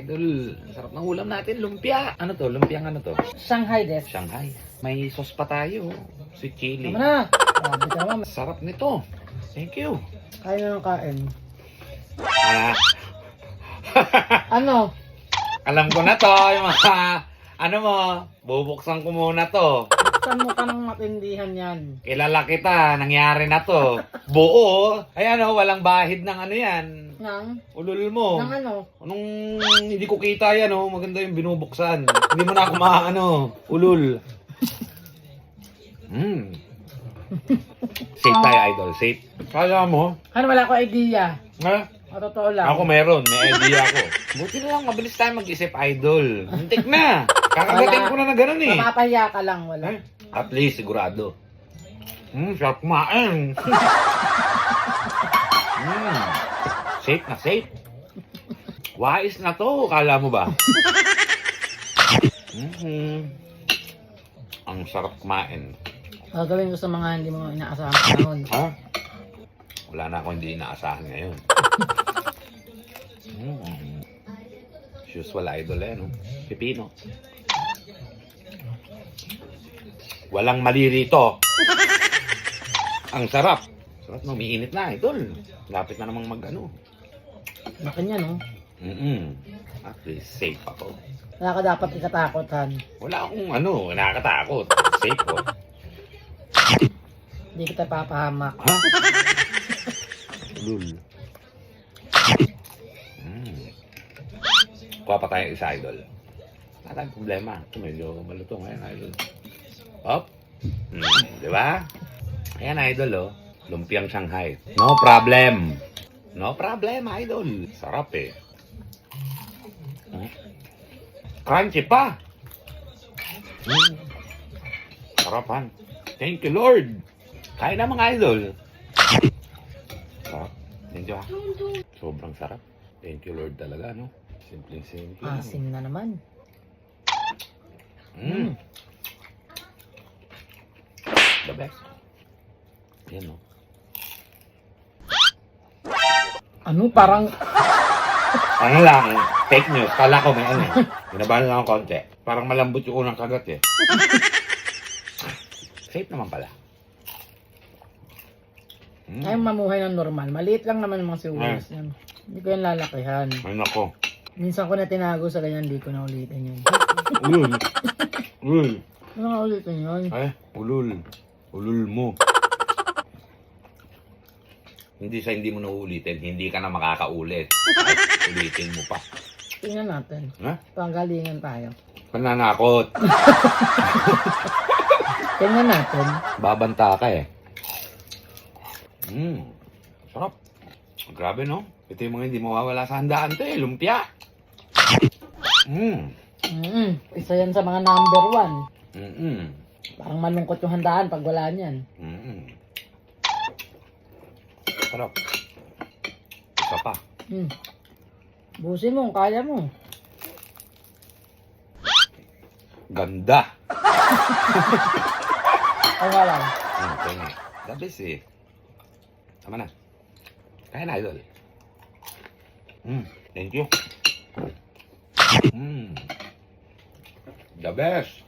Idol, sarap ng ulam natin, lumpia. Ano to? Lumpiang ano to? Shanghai des. Shanghai. May sauce pa tayo. Sweet chili. Tama na. Grabe ka naman. Sarap nito. Thank you. Kain na ng kain. Ah, Ano? alam ko na to. Yung mga, ano mo, bubuksan ko muna to. Buksan mo ka ng matindihan yan. Kilala kita, nangyari na to. Buo. Ay ano, walang bahid ng ano yan. Nang? Ulul mo. Nang ano? Anong hindi ko kita yan, oh. Maganda yung binubuksan. Hindi mo na ako maano, ulul. Safe tayo, idol. Safe. Kaya mo? Ano, wala ko idea. Ha? O, totoo lang. Ako meron. May idea ako. Buti na lang, mabilis tayo mag-isip, idol. Muntik na. Kakagatin ko na ganun eh. Mapapahiya ka lang, wala. Eh, at least, sigurado. Sarap kumain. Safe na safe. Wais na to, kala mo ba? Ang sarap kumain. Gagawin ko sa mga hindi mo inaasahan panahon. Ha? Wala na ako hindi inaasahan ngayon. Usual idol no? Pipino. Walang mali rito. Ang sarap. Sarap no, umiinit na idol. Lapit na namang mag-ano. Laki niya, no? At least safe ako. Wala ka dapat ikatakot, Han. Wala akong ano, nakakatakot. Safe ko. Hindi kita papahamak. Ha? Lul. Kuha pa tayo isa, idol. Wala tayong problema. Ito medyo malutong. Ayan, idol. Up. Di ba? Ayan, idol, oh. Lumpiang Shanghai. No problem. No problem, idol. Sarap, eh. Crunchy pa. Sarapan. Thank you, Lord. Kain na mga idol. Sarap. Thank you, sobrang sarap. Thank you, Lord talaga, no? Simple-simple. Asim na naman. The best. Yan, no? Ano, parang... Ano lang, fake news. Kala ko may ano. Binabahan lang ako konti. Parang malambot yung unang kagat, eh. Safe naman pala. Ayaw mamuhay ng normal. Maliit lang naman ang mga siguras yan. Hindi ko yan lalakihan. Ay, nako. Minsan ko na tinago sa ganyan, hindi ko na ulitin yun. Ulul. Ulul. Ano nga ulitin yun? Ay, ulul. Ulul mo. Hindi sa hindi mo nauulitin, hindi ka na makakaulit. Ulitin mo pa. Tingnan natin. Ha? Panggalingan tayo. Pananakot. Tingnan natin. Babanta ka eh. Sarap. Grabe, no? Ito yung mga hindi mawawala sa handaan to eh. Lumpia. Isa yan sa mga number 1. Mm-mm. Parang malungkot yung handaan pag wala niyan. Sarap. Isa pa. Busin mo, kaya mo. Ganda. Ay, wala. Okay nga. The best eh. Tama na. Kaya na, idol. Thank you. The best.